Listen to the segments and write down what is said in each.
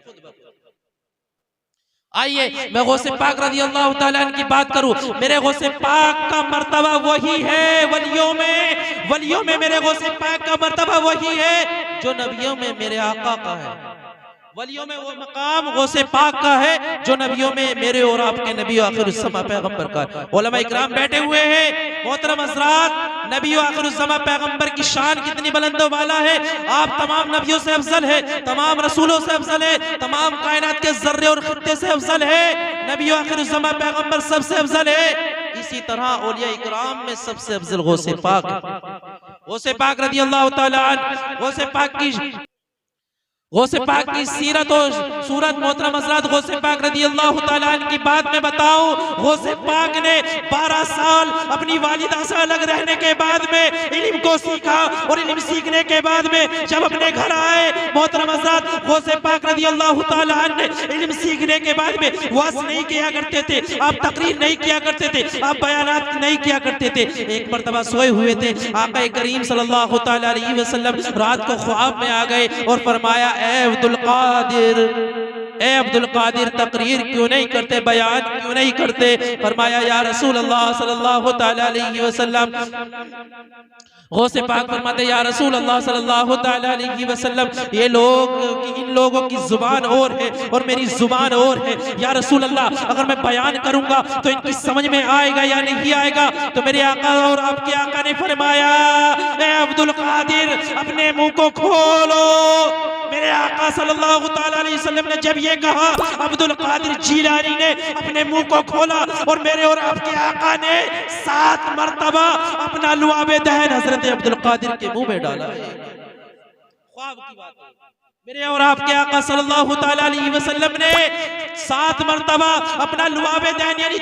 खुद ब खुद। आइए मैं गौसे पाक रज़ी अल्लाह ताला अन्हु की बात करूं। मेरे गौसे पाक का मर्तबा वही है वलियों में मेरे गौसे पाक का मर्तबा वही है जो नबियों में मेरे आका का है। वलियों में वो मकाम गौसे पाक का है जो नबियों में मेरे और आपके नबी आखिरुज़्ज़मा पैगंबर का है। उलमा इकराम बैठे हुए हैं, मोहतरम हज़रात, नबी आखिरुज़्ज़मा पैगंबर की शान कितनी बुलंद वाला है। आप तमाम नबियों से अफजल है, तमाम रसूलों से अफजल है, तमाम कायनात के ज़र्रे और खित्ते से अफजल है। नबी आखिरुज़्ज़मा पैगंबर सबसे अफजल है। इसी तरह औलिया इकराम में सबसे अफजल गौसे पाक है। गौसे पाक रज़ी अल्लाह ताला अन्हु, गौसे पाक की सीरत और सूरत, मोहतरम हज़रात, गौसे पाक रज़ी अल्लाह ताला अन्हु की बात में बताऊं। गौसे पाक ने 12 साल अपनी वालिदा से अलग रहने के बाद में इल्म को सीखा और इल्म सीखने के बाद में जब अपने घर आए, मोहतरम हज़रात, गौसे पाक रज़ी अल्लाह ताला अन्हु ने इल्म सीखने के बाद में वाज़ नहीं किया करते थे, आप तकरीर नहीं किया करते थे, आप बयानात नहीं किया करते थे। एक मर्तबा सोए हुए थे, आका करीम सल्लल्लाहु ताला अलैहि वसल्लम रात को ख्वाब में आ गए और फरमाया, ए अब्दुल कादिर तकरीर क्यों नहीं करते, बयान क्यों नहीं करते। फरमाया, या रसूल अल्लाह सल्लल्लाहु ताला अलैहि वसल्लम, गौसे पाक फरमाते, या रसूल अल्लाह सल्लल्लाहु ताला अलैहि वसल्लम, ये लोग, इन लोगों की जुबान और है और मेरी जुबान और है। या रसूल अल्लाह, अगर मैं बयान करूंगा तो इनकी समझ में आएगा या नहीं आएगा। तो मेरे आका और आपके आका ने फरमाया, ए अब्दुल कादिर, अपने मुंह को खोलो। मेरे आका सल्लल्लाहु ताला अलैहि वसल्लम ने जब ये कहा, अब्दुल कादिर जीलानी ने अपने मुंह को खोला और मेरे और आपके आका ने 7 मर्तबा अपना लुआबे दहन हजरत अब्दुल कादिर के मुंह में डाला है। ख्वाब की बात है। मेरे और आपके आका सल्लल्लाहु ताला अलैहि वसल्लम ने 7 मर्तबा अपना लुआबे दहन यानी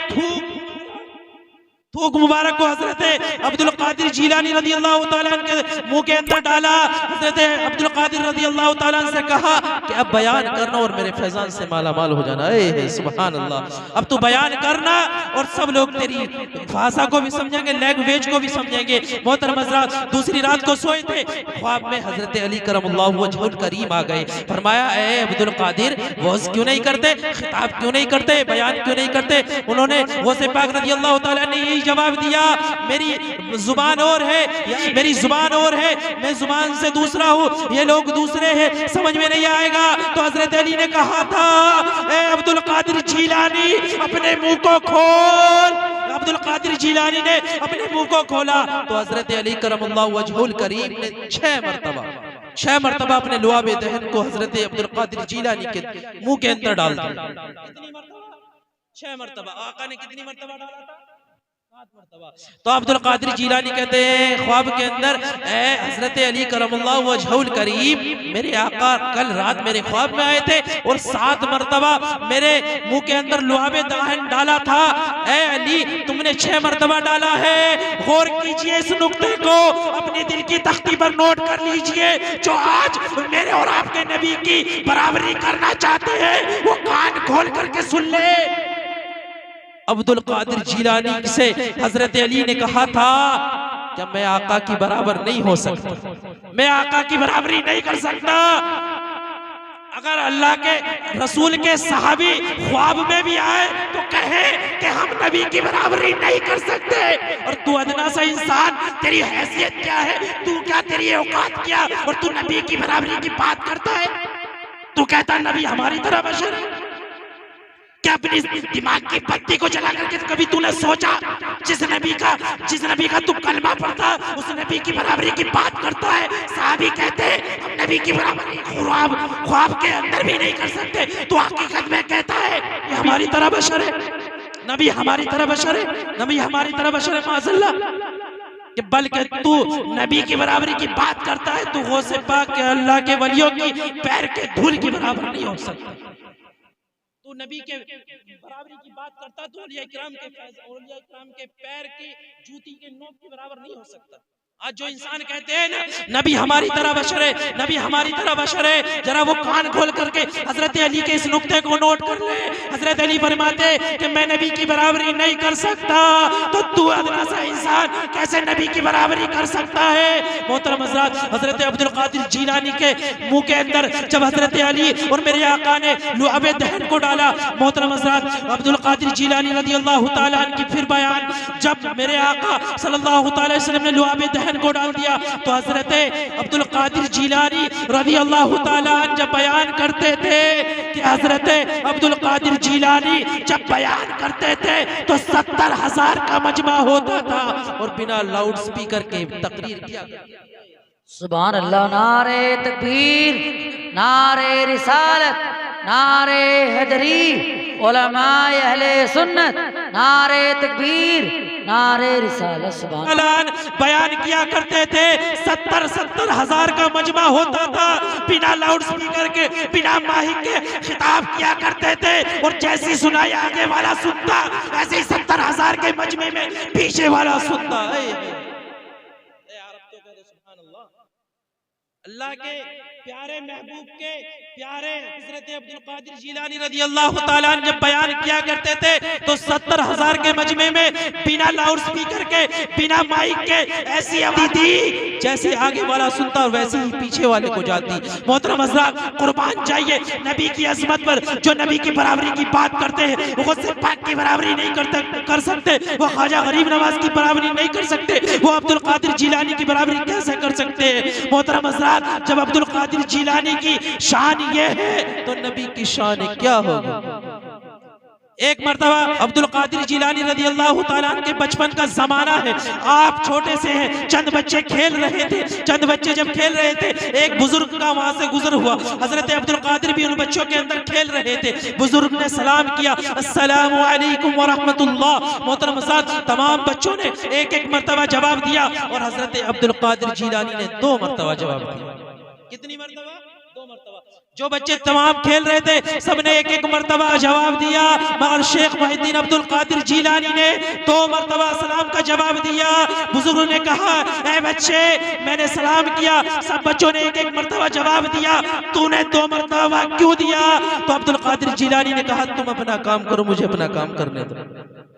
थूक मुबारक को हजरत अब्दुल कादिर जीलानी रज़ी अल्लाह ताला अन्हु के मुंह के अंदर डाला। हजरत अब्दुल कादिर रज़ी अल्लाह ताला अन्हु से कहा कि अब बयान करना और मेरे फैजान से माला माल हो जाना। सुभान अल्लाह, अब तू बयान करना और सब लोग तेरी भाषा को भी समझेंगे, लैंग्वेज को भी समझेंगे। मोहतरम हज़रात, दूसरी रात को सोए थे, ख्वाब में हजरत अली करमल्लाहु वजहुल करीम आ गए। फरमाया, ए अब्दुल कादिर, वज़ क्यों नहीं करते, खिताब क्यों नहीं करते, बयान क्यों नहीं करते। उन्होंने गौसे पाक रज़ी अल्लाह ताला ने जवाब दिया, मेरी जुबान और है, मेरी जुबान और है, मैं जुबान से दूसरा हूँ, ये लोग दूसरे हैं, समझ में नहीं आएगा। तो हजरत अली ने कहा था, ए अब्दुल कादिर जीलानी, अपने मुंह को खोल। अब्दुल कादिर जीलानी ने अपने मुंह को खोला तो हजरत अली करमल्लाहु वजहुल करीम ने 6 मर्तबा अपने लुआबे दहन को हजरत अब्दुल कादिर जीलानी के मुंह के अंदर डाल दिया। कितनी मर्तबा? 6 मर्तबा। आका ने कितनी मर्तबा डाला था? 7 मर्तबा। तो अब्दुल कादिर जीलानी कहते हैं ख्वाब के अंदर, ए हजरत अली करमल्लाहु वजहुल करीम, मेरे आका कल रात मेरे ख्वाब में आए थे और 7 मर्तबा मेरे मुंह के अंदर लुआबे दहन डाला था। ए अली, तुमने 6 मर्तबा डाला है। गौर कीजिए इस नुक्ते को, अपनी दिल की तख्ती पर नोट कर लीजिए। जो आज मेरे और आपके नबी की बराबरी करना चाहते हैं वो कान खोल करके सुन ले। अब्दुल कादिर जीलानी से हजरत अली ने कहा था, क्या मैं आका की बराबर नहीं हो सकता, मैं आका की बराबरी नहीं कर सकता। अगर अल्लाह के रसूल के सहाबी ख्वाब में भी आए तो कहे कि हम नबी की बराबरी नहीं कर सकते, और तू अदना सा इंसान, तेरी हैसियत क्या है, तू क्या, तेरी औकात क्या, और तू नबी की बराबरी की बात करता है। तू कहता नबी हमारी तरह बशर है। क्या अपनी दिमाग की बत्ती को जला करके कभी तूने सोचा, जिस नबी का तू कलमा पढ़ता उस नबी की बराबरी की बात करता है। साहबी कहते हैं हम नबी की बराबरी ख्वाब के अंदर भी नहीं कर सकते, तो हकीकत में कहता है ये हमारी तरह बशर है, नबी हमारी तरह बशर है, नबी हमारी तरह बशर है माज़अल्लाह। कि बल्कि तू नबी की बराबरी की बात करता है, तू गौसे पाक के अल्लाह के वलियों की पैर के धूल की बराबर नहीं हो सकता। तू नबी के बराबरी की बात करता तो औलिया इकराम के पैर की जूती के नोक के बराबर नहीं हो सकता। आज जो इंसान कहते हैं ना नबी हमारी तरह बशर है, नबी हमारी तरह बशर है, जरा वो कान खोल करके हजरत अली के इस नुक्ते को नोट कर ले। हजरत अली फरमाते कि मैं नबी की बराबरी नहीं कर सकता, तो तू अदना सा इंसान कैसे नबी की बराबरी कर सकता है। मोहतरम हज़रात, हजरत अब्दुल कादिर जीलानी के मुंह के अंदर जब हजरत अली और मेरे आका ने लुआबे दहन को डाला, मोहतरम हज़रात अब्दुल कादिर जीलानी रज़ियल्लाहु ताला अन्हु की फिर बयान, जब मेरे आका सल्लल्लाहु अलैहि वसल्लम ने लुआबे दहन को डाल दिया तो हजरत अब्दुल कादिर जीलानी रज़ियल्लाहु ताला अन्हु जब बयान करते थे कि हजरत अब्दुल कादिर जीलानी जब बयान करते थे तो 70,000 का मजमा होता था और बिना लाउड स्पीकर के तकरीर किया। सुभान अल्लाह। नारे तकबीर, नारे रिसालत, नारे हैदरी, उलमाए अहले सुन्नत, नारे तकबीर, नारे रिसालत। सुभान अल्लाह। बयान किया करते थे, 70,000 का मजमा होता था, बिना लाउड स्पीकर के, बिना माइक के खिताब किया करते थे और जैसी सुनाई आगे वाला सुनता, ऐसे ही 70,000 के मजमे में पीछे वाला सुनता है। अल्लाह के प्यारे महबूब के प्यारे हजरत अब्दुल कादिर जीलानी रज़ियल्लाहु ताला अन्हु जब बयान किया करते थे तो 70,000 के मजमे में बिना लाउड स्पीकर के, बिना माइक के ऐसी आवाज़ थी जैसे आगे वाला सुनता और वैसे ही पीछे वाले को जाती। मोहतरम हज़रात, कुर्बान जाइए नबी की अजमत पर। जो नबी की बराबरी की बात करते हैं वो खुद से पाक की बराबरी नहीं कर सकते, वो ख्वाजा गरीब नवाज की बराबरी नहीं कर सकते, वो अब्दुल कादिर जीलानी की बराबरी कैसे कर सकते हैं। मोहतरम हज़रात, जब अब्दुल कादिर जीलानी की शान ये है तो नबी की शान क्या होगी। एक मर्तबा अब्दुल कादिर जीलानी रज़ियल्लाहु ताला अन्हु के बचपन का जमाना है, आप छोटे से हैं, चंद बच्चे खेल रहे थे। चंद बच्चे जब खेल रहे थे एक बुजुर्ग का वहां से गुजर हुआ, हजरत अब्दुल कादिर भी उन बच्चों के अंदर खेल रहे थे। बुजुर्ग ने सलाम किया, अस्सलामु अलैकुम व रहमतुल्लाह। मोहतरम हज़रात, तमाम बच्चों ने एक एक मर्तबा जवाब दिया और हजरत अब्दुल कादिर जीलानी ने 2 मर्तबा जवाब दिया। कितनी मर्तबा? 2 मर्तबा। जो बच्चे तमाम खेल रहे थे सबने एक एक मर्तबा जवाब दिया, मगर शेख मुहिद्दीन अब्दुल कादिर जीलानी ने 2 मर्तबा सलाम का जवाब दिया। बुजुर्गों ने कहा, ऐ बच्चे, मैंने सलाम किया, सब बच्चों ने एक एक मर्तबा जवाब दिया, तूने 2 मर्तबा क्यों दिया? तो अब्दुल कादिर जीलानी ने कहा, तुम अपना काम करो, मुझे अपना काम करने दो।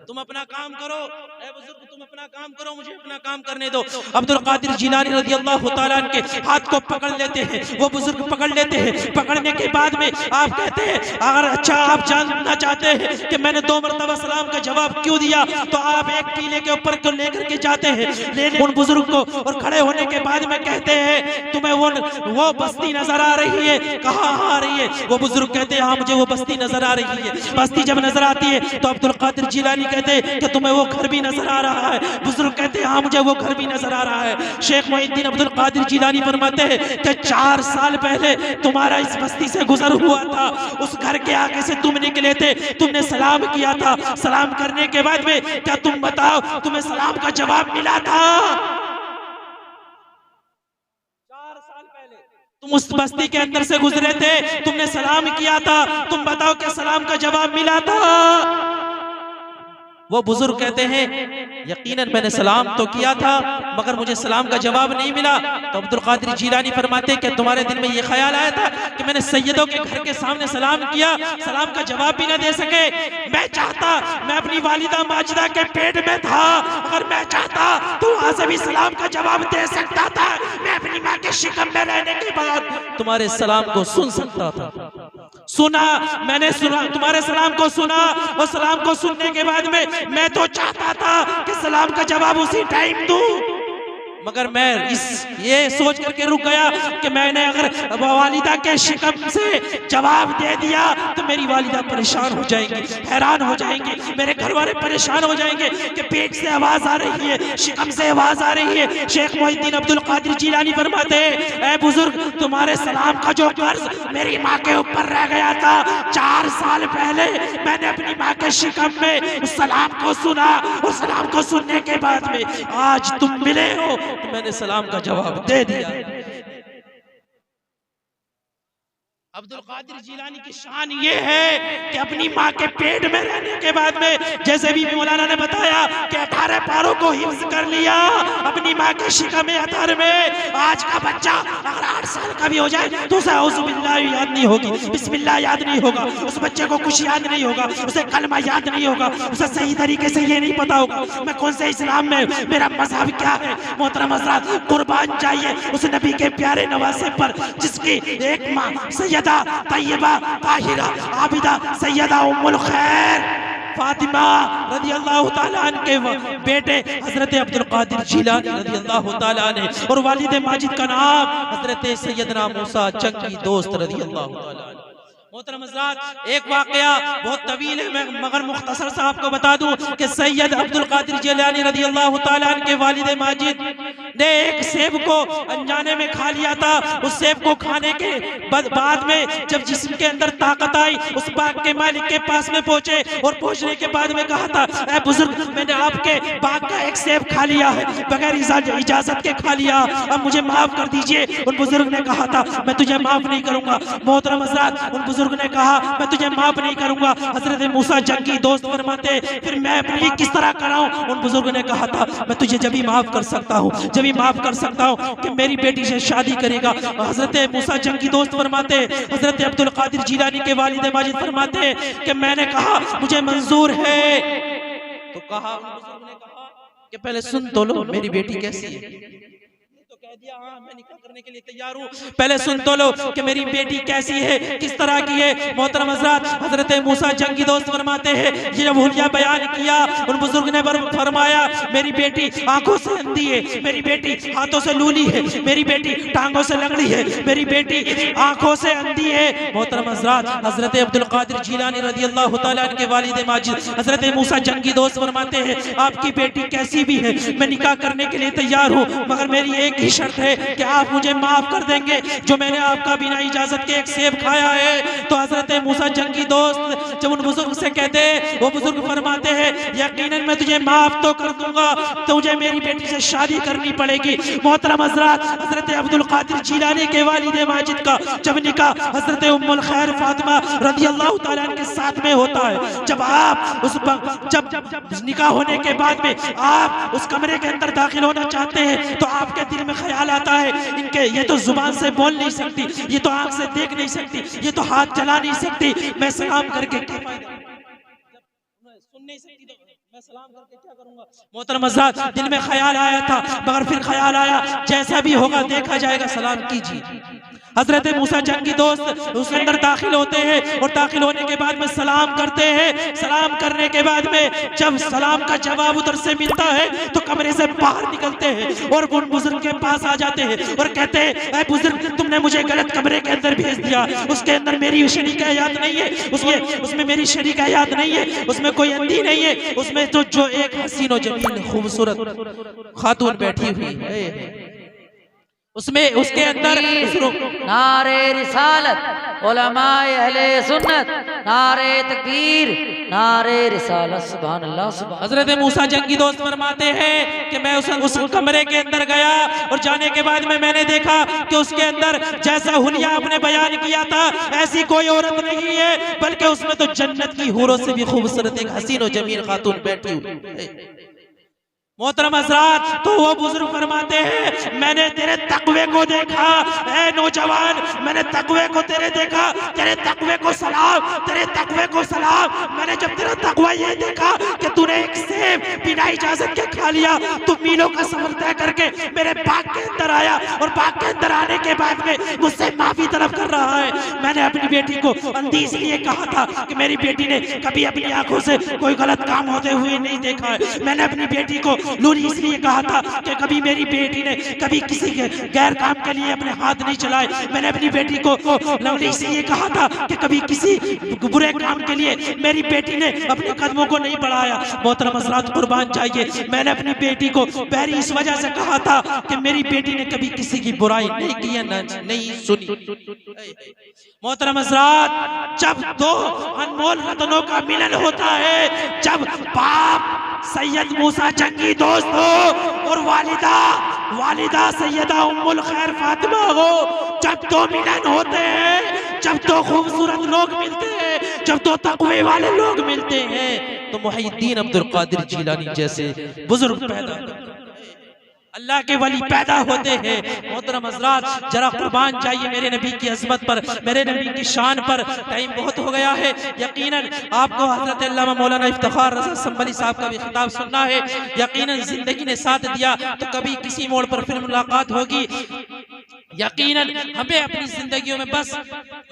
तुम अपना काम करो, ऐ बुजुर्ग, तुम अपना काम करो, मुझे अपना काम करने दो। अब्दुल कादिर जीलानी रज़ियल्लाहु ताला अन्हु के हाथ को पकड़ लेते हैं, वो बुजुर्ग पकड़ लेते हैं। पकड़ने के बाद में आप कहते हैं, अगर अच्छा आप जानना चाहते हैं कि मैंने 2 मर्तबा सलाम का जवाब क्यों दिया, तो आप एक टीले के ऊपर को लेकर के जाते हैं, लेने उन बुजुर्ग को, और खड़े होने के बाद में कहते हैं, तुम्हें वो बस्ती नजर आ रही है? कहाँ आ रही है? वो बुजुर्ग कहते हैं, हाँ मुझे वो बस्ती नजर आ रही है। बस्ती जब नजर आती है तो अब्दुल कादिर जीलानी कहते हैं कि तुम्हें वो घर भी नजर आ रहा है? बुजुर्ग कहते हैं, हाँ मुझे वो घर भी नजर आ रहा है। शेख मुहिद्दीन अब्दुल कादिर जीलानी फरमाते हैं कि 4 साल पहले तुम्हारा इस बस्ती से गुजर हुआ था, उस घर के आगे से तुम निकले थे, तुमने सलाम किया था, सलाम करने के बाद में क्या तुम बताओ तुम्हें सलाम का जवाब मिला था? 4 साल पहले तुम उस बस्ती के अंदर से गुजरे थे, तुमने सलाम किया था, तुम बताओ क्या सलाम का जवाब मिला था? वो बुजुर्ग कहते हैं, यकीनन मैंने सलाम तो किया था मगर मुझे सलाम का जवाब नहीं मिला। तो अब्दुल कादिर जीलानी फरमाते हैं कि तुम्हारे दिल में ये ख्याल आया था कि मैंने सैयदों के घर के सामने सलाम किया, सलाम का जवाब भी ना दे सके? मैं चाहता, मैं अपनी वालिदा माजिदा के पेट में था, अगर मैं चाहता तो वहां से भी सलाम का जवाब दे सकता था। मैं अपनी माँ के शिकम में रहने के बाद तुम्हारे सलाम को सुन सकता था। सुना, मैंने सुना, तुम्हारे सलाम को सुना, और सलाम को सुनने के बाद में मैं तो चाहता था कि सलाम का जवाब उसी टाइम दूं, मगर मैं ये सोच करके रुक गया कि मैंने अगर वालिदा के शिकम से जवाब दे दिया तो मेरी वालिदा परेशान हो जाएंगी, हैरान हो जाएंगे, मेरे घर वाले परेशान हो जाएंगे कि पेट से आवाज आ रही है, शिकम से आवाज आ रही है। शेख मुहिद्दीन अब्दुल कादिर जीलानी फरमाते हैं, ऐ बुजुर्ग, तुम्हारे सलाम का जो कर्ज मेरी माँ के ऊपर रह गया था, 4 साल पहले मैंने अपनी माँ के शिकम में उस सलाम को सुना, और सलाम को सुनने के बाद में आज तुम मिले हो तो मैंने सलाम का जवाब दे दिया। अब्दुल कादिर जीलानी की शान ये है कि अपनी माँ के पेट में रहने के बाद में, जैसे भी मौलाना ने बताया कि 18 पारों को हिफ्ज कर लिया अपनी माँ के शिकम अतहर में। आज का बच्चा अगर 8 साल का भी हो जाए तो उसे औज़ुबिल्लाह याद नहीं होगी, बिस्मिल्लाह याद नहीं होगा, उस बच्चे को कुछ याद नहीं होगा, उसे कलमा याद नहीं होगा, उसे सही तरीके से ये नहीं पता होगा मैं कौन से इस्लाम में, मेरा मजहब क्या है। मोहतरम हज़रात, कुर्बान जाइए उस नबी के प्यारे नवासे पर जिसकी एक माँ सैयदा तैयबा ताहिरा आबिदा सैयदा उम्मुल खैर फातिमा रज़ियल्लाहु ताला अन्हा के बेटे हजरत अब्दुल कादिर जीलानी रज़ियल्लाहु ताला अन्हु और वालिद माजिद का नाम हजरत सैयदना मूसा चंगी दोस्त रज़ियल्लाहु ताला अन्हु। मोहतरम हज़रात, एक वाकया बहुत तवील है मगर मुख्तसर सा आपको बता दूं कि सैयद अब्दुल कादिर जीलानी रज़ियल्लाहु ताला अन्हु के वालिद माजिद ने एक सेब को अनजाने में खा लिया था। उस सेब को खाने के बाद में जब जिस्म के अंदर ताकत आई, उस बाग के मालिक के पास में पहुंचे और पहुंचने के बाद में कहा था, ऐ बुजुर्ग, मैंने आपके बाग का एक सेब खा लिया है, बगैर इजाजत के खा लिया, अब मुझे माफ कर दीजिए। उन बुजुर्ग ने कहा था, मैं तुझे माफ नहीं करूंगा। मोहतरम हज़रात, उन बुजुर्ग ने कहा, मैं तुझे माफ नहीं करूंगा। हजरत मूसा जंगी दोस्त फरमाते, फिर मैं अपने लिए किस तरह कराऊं। उन बुजुर्ग ने कहा था, मैं तुझे जब भी माफ कर सकता हूँ, जब भी माफ कर सकता हूँ कि मेरी बेटी से शादी करेगा। हजरत मूसा जंगी दोस्त फरमाते, हजरत अब्दुल कादिर जीलानी के वालिद माजिद फरमाते कि मैंने कहा मुझे मंजूर है। तो कहा, उन बुजुर्ग ने कहा कि पहले सुन तो लो मेरी बेटी कैसी है। कह दिया, हाँ मैं निकाह करने के लिए तैयार हूँ, पहले सुन तो लो कि मेरी बेटी कैसी है, किस तरह की है। मोहतरम हज़रात, हजरत मूसा जंगी दोस्त फरमाते हैं, ये जब हुलिया बयान किया, उन बुजुर्ग ने फरमाया, मेरी बेटी आंखों से अंधी है, मेरी बेटी हाथों से लूली है, मेरी बेटी टांगों से लंगड़ी है, मेरी बेटी आंखों से अंधी है। मोहतरम हज़रात, हजरत अब्दुल कादिर जीलानी रज़ियल्लाहु ताला अन्हु के वालिद माजिद हजरत मूसा जंगी दोस्त फरमाते हैं, आपकी बेटी कैसी भी है मैं निकाह करने के लिए तैयार हूँ, मगर मेरी एक ही शर्त है कि आप मुझे माफ कर देंगे जो मैंने आपका बिना इजाजत के एक सेब खाया है। तो हजरत मूसा जंगी दोस्त जब उन बुजुर्ग से कहते हैं, वो बुजुर्ग फरमाते हैं, यकीनन मैं तुझे माफ तो कर दूंगा, तुझे मेरी बेटी से शादी करनी पड़ेगी। मोहतरम हज़रात, हजरत अब्दुल कादिर जीलानी के वालिद माजिद का जब निकाह हजरत उम्मुल खैर फातिमा रज़ियल्लाहु ताला अन्हा के साथ में होता है, जब आप उस जब निकाह होने के बाद में आप उस कमरे के अंदर दाखिल होना चाहते हैं तो आपके दिल में ख्याल आता है, इनके ये तो जुबान से बोल नहीं सकती, ये तो आंख से देख नहीं सकती, ये तो हाथ चला नहीं सकती, मैं सलाम करके क्या फायदा, सुन नहीं सकती तो मैं सलाम करके क्या करूंगा। मोहतरम हज़रात, दिल में ख्याल आया था, मगर फिर ख्याल आया जैसा भी होगा देखा जाएगा, सलाम कीजिए। हजरत मूसा जंगी दोस्त उसके अंदर दाखिल होते हैं और दाखिल होने के बाद में सलाम करते हैं। सलाम करने के बाद में जब सलाम का जवाब उधर से मिलता है तो कमरे से बाहर निकलते हैं और उन बुजुर्ग के पास आ जाते हैं और कहते हैं, ऐ बुजुर्ग, तुमने मुझे गलत कमरे के अंदर भेज दिया, उसके अंदर मेरी शरीक हयात नहीं है, उसमें मेरी शरीक हयात नहीं है, उसमें कोई अंधी नहीं है, उसमें तो जो एक हसीन और जमील खूबसूरत खातून बैठी हुई है उसमें, उसके अंदर नारे रिसालत उलमाए अहले सुन्नत, नारे तकबीर, नारे रिसालत, सुभान अल्लाह सुभान। हजरत मूसा जंगी दोस्त फरमाते हैं कि मैं उस कमरे के अंदर गया और जाने के बाद में मैंने देखा कि उसके अंदर जैसा हुलिया आपने बयान किया था ऐसी कोई औरत नहीं है, बल्कि उसमें तो जन्नत की हूरों से भी खूबसूरत एक हसीन और जमील खातून बैठी हुई। मोहतरम हज़रात, तो वो बुजुर्ग फरमाते हैं, मैंने तेरे तकवे को देखा, ऐ नौजवान, मैंने तकवे को तेरे देखा, तेरे तकवे को सलाम, तेरे तकवे को सलाम। मैंने जब तेरा तकवा ये देखा कि तूने एक सेब बिना इजाजत के खा लिया, तू मीलों का सफर तय करके मेरे बाग के अंदर आया और बाग के अंदर आने के बाद में मुझसे माफी तलब कर रहा है। मैंने अपनी बेटी को अंधी इसलिए कहा था कि मेरी बेटी ने कभी अपनी आंखों से कोई गलत काम होते हुए नहीं देखा है। मैंने अपनी बेटी को लूली इसलिए कहा था कि कभी मेरी बेटी ने कभी किसी के गैर काम के लिए अपने हाथ नहीं चलाए। मैंने अपनी बेटी को लवली इसलिए कहा था कि कभी किसी बुरे काम के लिए मेरी बेटी ने अपने कदमों को नहीं बढ़ाया। मोहतरम हज़रात, कुर्बान चाहिए, मैंने अपनी बेटी को बैरी इस वजह से कहा था कि मेरी बेटी ने कभी किसी की बुराई नहीं की है, नहीं सुनी। मोहतरम हज़रात, जब दो अनमोल रत्नों का मिलन होता है, जब बाप सैयद मूसा जंगी दोस्त हो और वालिदा सैयदा उम्मुल खैर फातिमा हो, जब तो मिलन होते हैं, जब तो खूबसूरत लोग मिलते हैं, जब तो तक़वे वाले लोग मिलते हैं, तो मुहीद्दीन अब्दुल कादिर जीलानी जैसे बुजुर्ग पैदा होते हैं, अल्लाह के वली पैदा होते हैं। मोहतरम हज़रात, जरा कुर्बान जाइए मेरे नबी की अज़मत पर, मेरे नबी की शान पर। टाइम बहुत हो गया है। यकीनन आपको हज़रत अल्लामा मौलाना इफ्तिखार रज़ा संभली साहब का भी खिताब सुनना है। यकीनन जिंदगी ने साथ दिया तो कभी किसी मोड़ पर फिर मुलाकात होगी। यकीनन हमें अपनी जिंदगियों में बस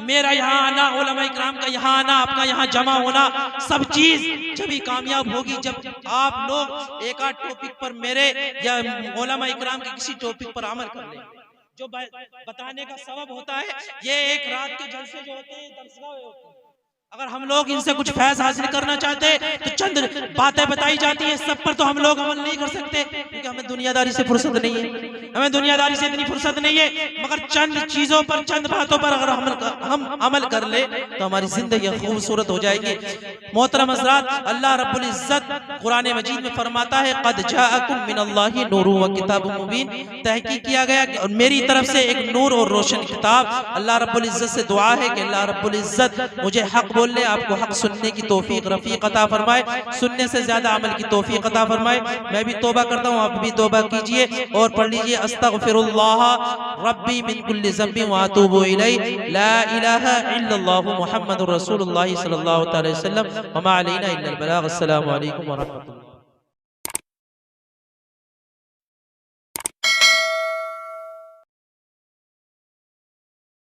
मेरा यहाँ आना, उलमा इकराम का यहाँ आना, आपका यहाँ जमा होना, सब चीज जब ही कामयाब होगी जब आप लोग एक आध टॉपिक पर मेरे या उलमा इकराम के किसी टॉपिक पर अमल कर लें। जो बताने का सबब होता है, ये एक रात के जलसे जो होते हैं, दरसगाह होते हैं, अगर हम लोग इनसे कुछ फैज़ हासिल करना चाहते तो चंद बातें बताई जाती हैं, सब पर तो हम लोग अमल नहीं कर सकते क्योंकि हमें दुनियादारी से फुर्सत नहीं है, हमें दुनियादारी से इतनी फुर्सत नहीं है। मगर चंद चीजों पर, चंद बातों पर अगर हम अमल कर ले तो हमारी जिंदगी खूबसूरत हो जाएगी। मोहतरम हज़रात, अल्लाह रब्बुल इज़्ज़त कुरान मजीद में फरमाता है, क़द जाअकुम मिनल्लाहि नूरुन व किताबुम मुबीन। तहकीक किया गया और मेरी तरफ से एक नूर और रोशन किताब। अल्लाह रब्बुल इज़्ज़त से दुआ है कि अल्लाह रब्बुल इज़्ज़त मुझे हक बोलने, आपको हक सुनने की तौफीक रफीक अता फरमाए, सुनने से ज्यादा अमल की तौफीक अता फरमाए। मैं भी तौबा करता हूँ, आप भी तौबा कीजिए और पढ़ लीजिए, अस्तगफिरुल्लाह रब्बी मिन कुल्लि ज़ंबिन व अतूबु इलैहि, ला इलाहा इल्लल्लाहु मुहम्मदुर रसूलुल्लाह सल्लल्लाहु अलैहि वसल्लम, व मा अलैना इल्लल बलाग। अस्सलामु अलैकुम व रहमतुल्लाह।